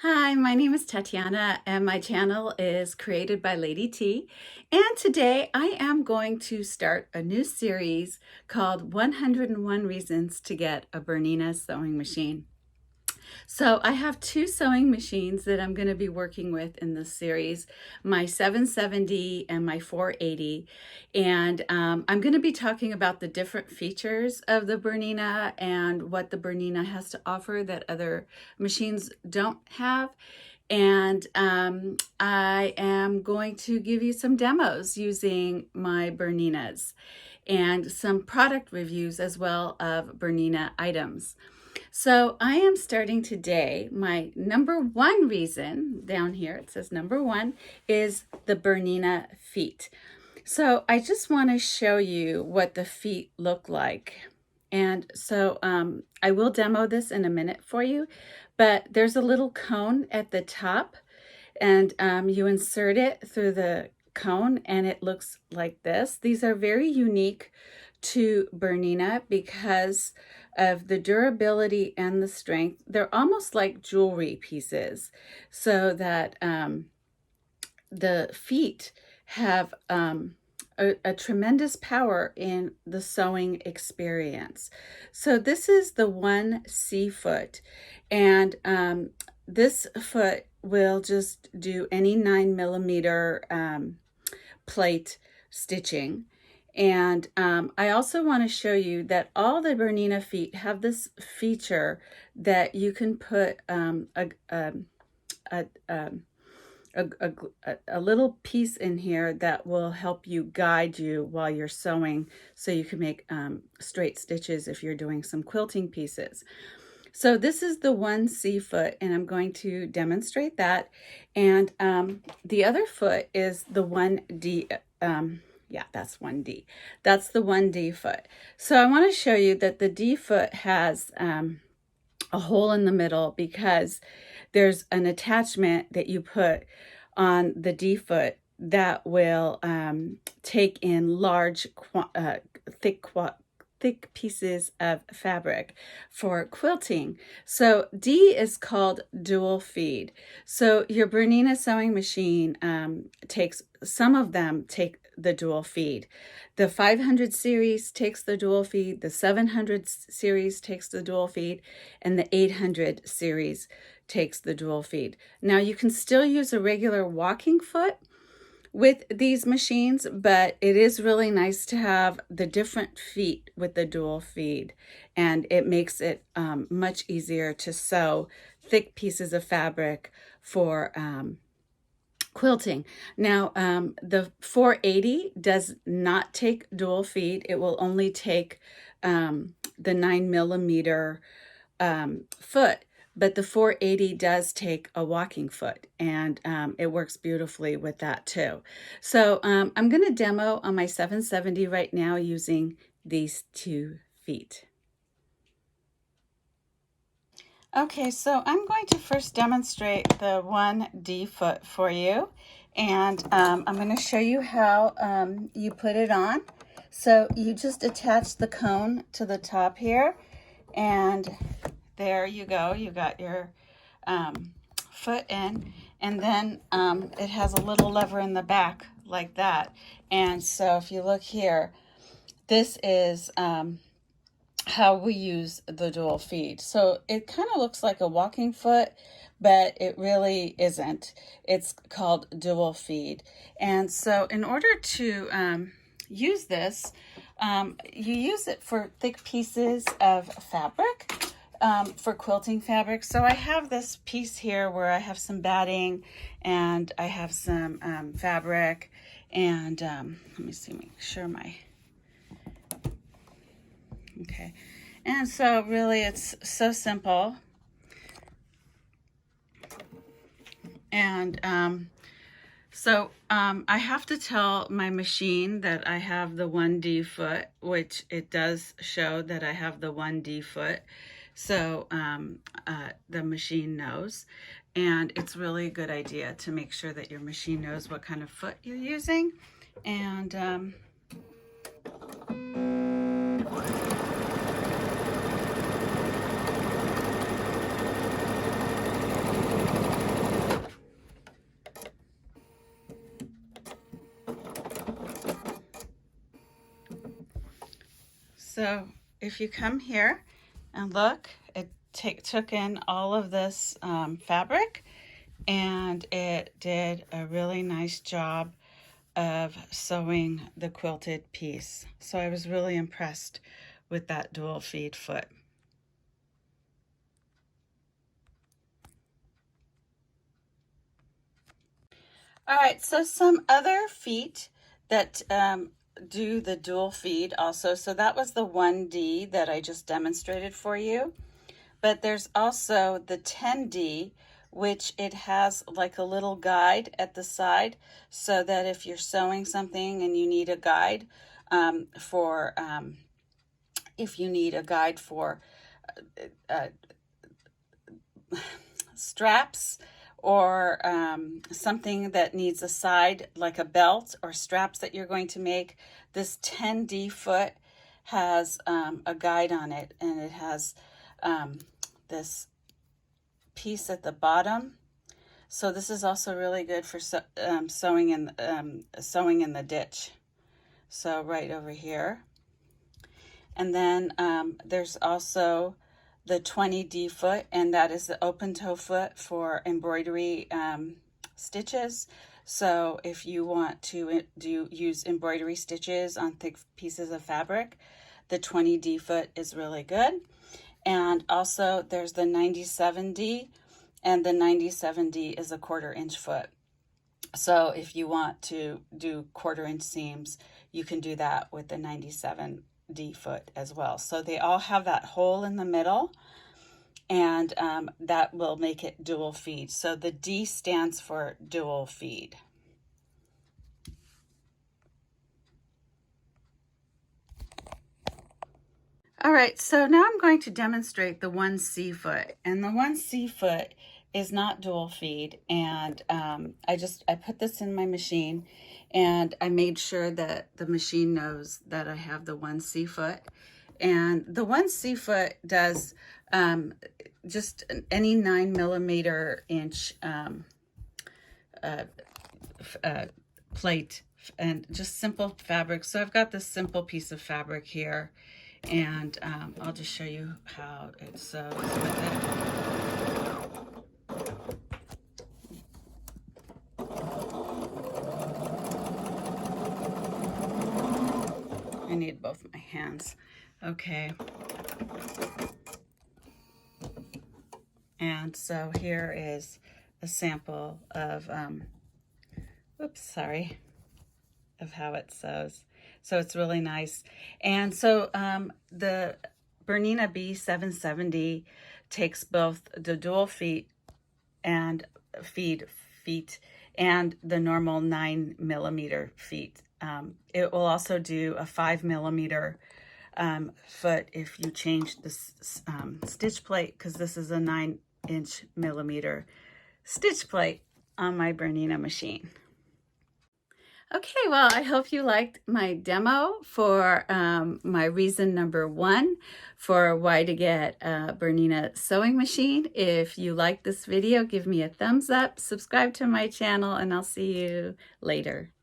Hi, my name is Tatiana and my channel is created by Lady T. And today I am going to start a new series called 101 Reasons to Get a Bernina Sewing Machine. So I have two sewing machines that I'm going to be working with in this series, my 770 and my 480. And I'm going to be talking about the different features of the Bernina and what the Bernina has to offer that other machines don't have. And I am going to give you some demos using my Berninas and some product reviews as well of Bernina items. So I am starting today. My number one reason down here, it says number one, is the Bernina Feet. So I just want to show you what the feet look like. And so I will demo this in a minute for you, but there's a little cone at the top and you insert it through the cone and it looks like this. These are very unique to Bernina because of the durability and the strength. They're almost like jewelry pieces, so that the feet have a tremendous power in the sewing experience. So this is the 1C foot, and this foot will just do any 9mm plate stitching. And I also want to show you that all the Bernina feet have this feature that you can put a little piece in here that will help you guide you while you're sewing, so you can make straight stitches if you're doing some quilting pieces. So this is the 1C foot, and I'm going to demonstrate that. And the other foot is the 1D. Yeah, that's 1D. That's the 1D foot. So I want to show you that the D foot has a hole in the middle because there's an attachment that you put on the D foot that will take in large, thick pieces of fabric for quilting. So D is called dual feed. So your Bernina sewing machine takes, some of them take the dual feed. The 500 series takes the dual feed, the 700 series takes the dual feed, and the 800 series takes the dual feed. Now you can still use a regular walking foot with these machines, but it is really nice to have the different feet with the dual feed, and it makes it much easier to sew thick pieces of fabric for quilting. Now the 480 does not take dual feed. It will only take the 9mm foot. But the 480 does take a walking foot, and it works beautifully with that too. So I'm going to demo on my 770 right now using these two feet. Okay, so I'm going to first demonstrate the 1D foot for you, and I'm going to show you how you put it on. So you just attach the cone to the top here, and there you go. You got your foot in, and then it has a little lever in the back like that. And so if you look here, this is how we use the dual feed. So it kind of looks like a walking foot, but it really isn't. It's called dual feed. And so in order to use this, you use it for thick pieces of fabric. For quilting fabric. So I have this piece here where I have some batting and I have some fabric, and let me see, make sure okay. And so really it's so simple. And so I have to tell my machine that I have the 1D foot, which it does show that I have the 1D foot. So the machine knows, and it's really a good idea to make sure that your machine knows what kind of foot you're using. And so if you come here and look, it took in all of this fabric, and it did a really nice job of sewing the quilted piece. So I was really impressed with that dual feed foot. All right, so some other feet that do the dual feed also. So that was the 1D that I just demonstrated for you. But there's also the 10D, which it has like a little guide at the side, so that if you're sewing something and you need a guide if you need a guide for straps, or something that needs a side like a belt or straps that you're going to make, this 10D foot has a guide on it, and it has this piece at the bottom. So this is also really good for sewing in the ditch. So right over here. And then there's also the 20D foot, and that is the open toe foot for embroidery stitches. So if you want to use embroidery stitches on thick pieces of fabric, the 20D foot is really good. And also there's the 97D, and the 97D is a 1/4 inch foot. So if you want to do 1/4 inch seams, you can do that with the 97D foot as well. So they all have that hole in the middle, and that will make it dual feed. So the D stands for dual feed. All right, so now I'm going to demonstrate the 1C foot, and the 1C foot is not dual feed, and I put this in my machine, and I made sure that the machine knows that I have the 1C foot. And the 1C foot does just any 9mm plate, and just simple fabric. So I've got this simple piece of fabric here, and I'll just show you how it sews with it. I need both my hands. Okay. And so here is a sample of, of how it sews. So it's really nice. And so the Bernina B770 takes both the dual feet and feet and the normal 9mm feet. It will also do a 5mm foot if you change the stitch plate, because this is a 9mm stitch plate on my Bernina machine. Okay, well, I hope you liked my demo for my reason number 1 for why to get a Bernina sewing machine. If you like this video, give me a thumbs up, subscribe to my channel, and I'll see you later.